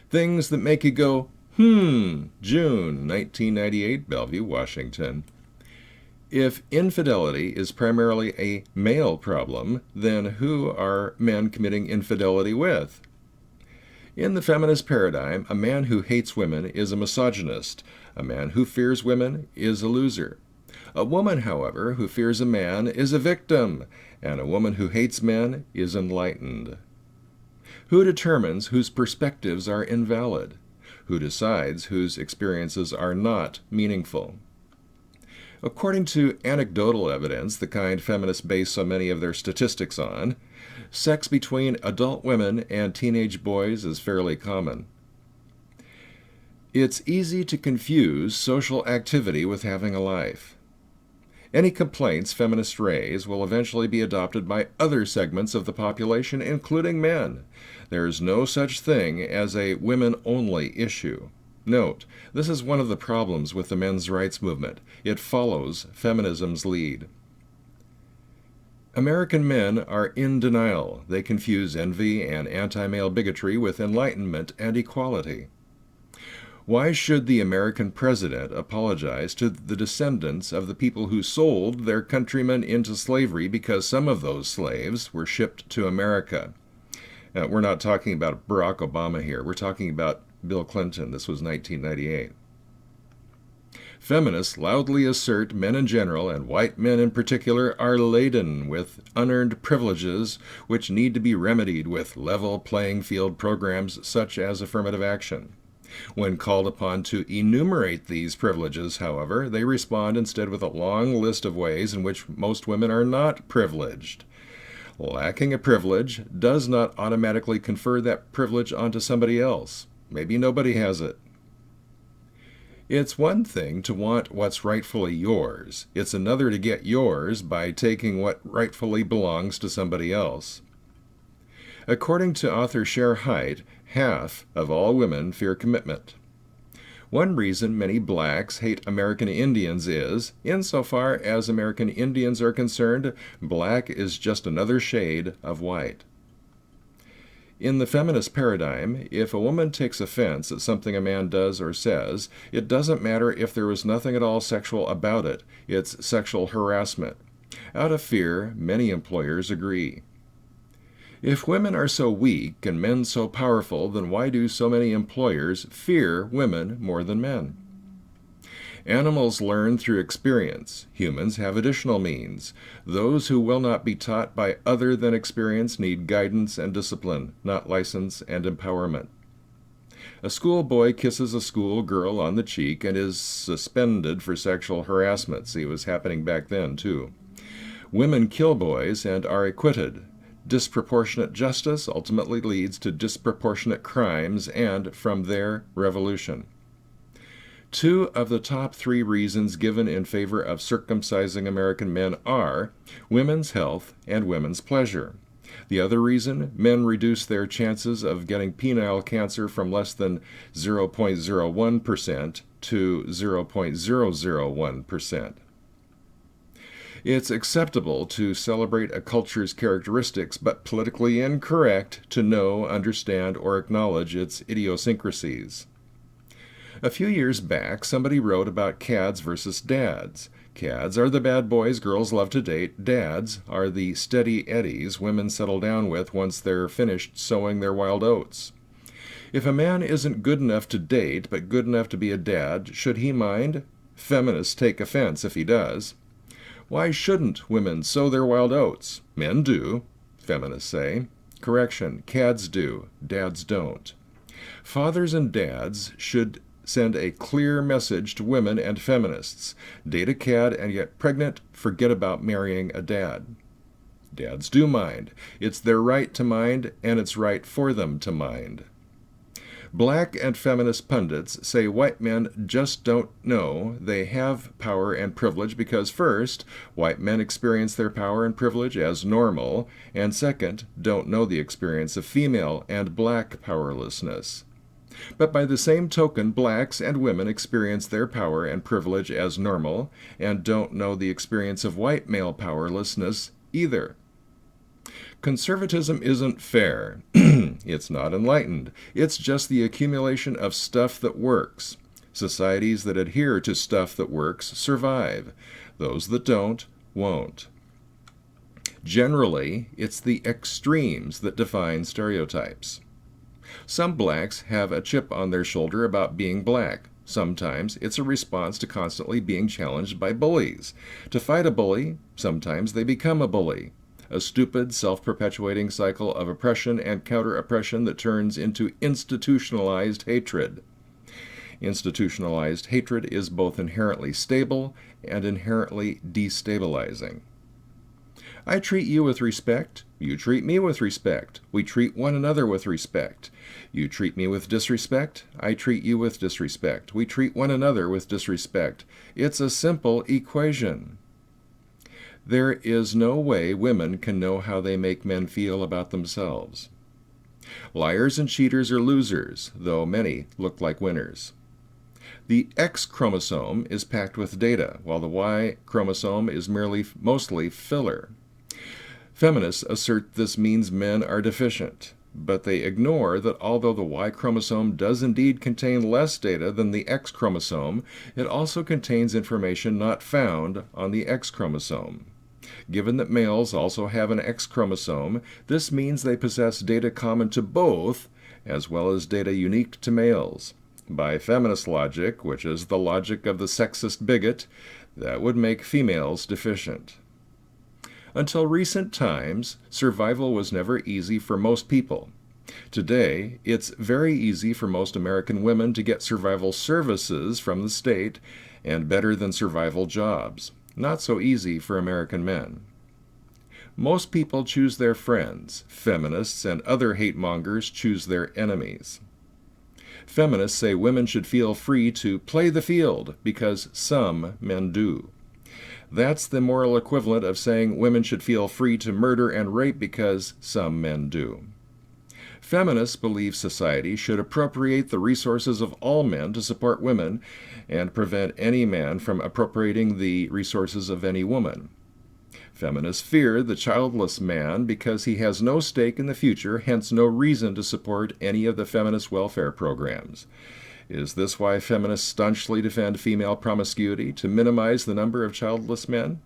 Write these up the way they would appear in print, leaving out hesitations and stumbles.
Things that make you go, June 1998, Bellevue, Washington. If infidelity is primarily a male problem, then who are men committing infidelity with? In the feminist paradigm, a man who hates women is a misogynist. A man who fears women is a loser. A woman, however, who fears a man is a victim, and a woman who hates men is enlightened. Who determines whose perspectives are invalid? Who decides whose experiences are not meaningful? According to anecdotal evidence, the kind feminists base so many of their statistics on, sex between adult women and teenage boys is fairly common. It's easy to confuse social activity with having a life. Any complaints feminists raise will eventually be adopted by other segments of the population, including men. There is no such thing as a women-only issue. Note, this is one of the problems with the men's rights movement. It follows feminism's lead. American men are in denial. They confuse envy and anti-male bigotry with enlightenment and equality. Why should the American president apologize to the descendants of the people who sold their countrymen into slavery because some of those slaves were shipped to America? We're not talking about Barack Obama here. We're talking about Bill Clinton. This was 1998. Feminists loudly assert men in general, and white men in particular, are laden with unearned privileges which need to be remedied with level playing field programs such as affirmative action. When called upon to enumerate these privileges, however, they respond instead with a long list of ways in which most women are not privileged. Lacking a privilege does not automatically confer that privilege onto somebody else. Maybe nobody has it. It's one thing to want what's rightfully yours. It's another to get yours by taking what rightfully belongs to somebody else. According to author Cher Hite, half of all women fear commitment. One reason many blacks hate American Indians is, insofar as American Indians are concerned, black is just another shade of white. In the feminist paradigm, if a woman takes offense at something a man does or says, it doesn't matter if there was nothing at all sexual about it. It's sexual harassment. Out of fear, many employers agree. If women are so weak and men so powerful, then why do so many employers fear women more than men? Animals learn through experience. Humans have additional means. Those who will not be taught by other than experience need guidance and discipline, not license and empowerment. A schoolboy kisses a schoolgirl on the cheek and is suspended for sexual harassment. See, it was happening back then, too. Women kill boys and are acquitted. Disproportionate justice ultimately leads to disproportionate crimes and, from there, revolution. 2 of the top 3 reasons given in favor of circumcising American men are women's health and women's pleasure. The other reason, men reduce their chances of getting penile cancer from less than 0.01% to 0.001%. It's acceptable to celebrate a culture's characteristics, but politically incorrect to know, understand, or acknowledge its idiosyncrasies. A few years back, somebody wrote about cads versus dads. Cads are the bad boys girls love to date. Dads are the steady eddies women settle down with once they're finished sowing their wild oats. If a man isn't good enough to date, but good enough to be a dad, should he mind? Feminists take offense if he does. Why shouldn't women sow their wild oats? Men do, feminists say. Correction, cads do, dads don't. Fathers and dads should send a clear message to women and feminists. Date a cad and get pregnant, forget about marrying a dad. Dads do mind. It's their right to mind, and it's right for them to mind. Black and feminist pundits say white men just don't know they have power and privilege because, first, white men experience their power and privilege as normal, and second, don't know the experience of female and black powerlessness. But by the same token, blacks and women experience their power and privilege as normal and don't know the experience of white male powerlessness either. Conservatism isn't fair. It's not enlightened. It's just the accumulation of stuff that works. Societies that adhere to stuff that works survive. Those that don't, won't. Generally, it's the extremes that define stereotypes. Some blacks have a chip on their shoulder about being black. Sometimes it's a response to constantly being challenged by bullies. To fight a bully, sometimes they become a bully. A stupid, self-perpetuating cycle of oppression and counter-oppression that turns into institutionalized hatred. Institutionalized hatred is both inherently stable and inherently destabilizing. I treat you with respect. You treat me with respect. We treat one another with respect. You treat me with disrespect. I treat you with disrespect. We treat one another with disrespect. It's a simple equation. There is no way women can know how they make men feel about themselves. Liars and cheaters are losers, though many look like winners. The X chromosome is packed with data, while the Y chromosome is mostly filler. Feminists assert this means men are deficient, but they ignore that although the Y chromosome does indeed contain less data than the X chromosome, it also contains information not found on the X chromosome. Given that males also have an X chromosome, this means they possess data common to both, as well as data unique to males. By feminist logic, which is the logic of the sexist bigot, that would make females deficient. Until recent times, survival was never easy for most people. Today, it's very easy for most American women to get survival services from the state and better than survival jobs. Not so easy for American men. Most people choose their friends. Feminists and other hate mongers choose their enemies. Feminists say women should feel free to play the field because some men do. That's the moral equivalent of saying women should feel free to murder and rape because some men do. Feminists believe society should appropriate the resources of all men to support women and prevent any man from appropriating the resources of any woman. Feminists fear the childless man because he has no stake in the future, hence no reason to support any of the feminist welfare programs. Is this why feminists staunchly defend female promiscuity, to minimize the number of childless men?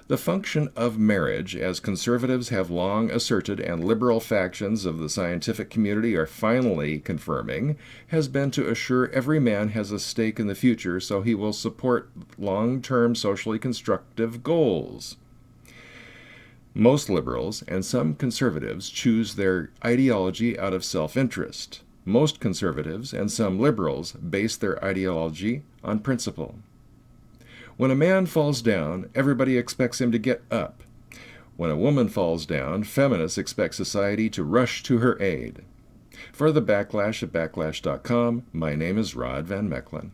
The function of marriage, as conservatives have long asserted and liberal factions of the scientific community are finally confirming, has been to assure every man has a stake in the future so he will support long-term socially constructive goals. Most liberals and some conservatives choose their ideology out of self-interest. Most conservatives and some liberals base their ideology on principle. When a man falls down, everybody expects him to get up. When a woman falls down, feminists expect society to rush to her aid. For the Backlash at Backlash.com, my name is Rod Van Mecklin.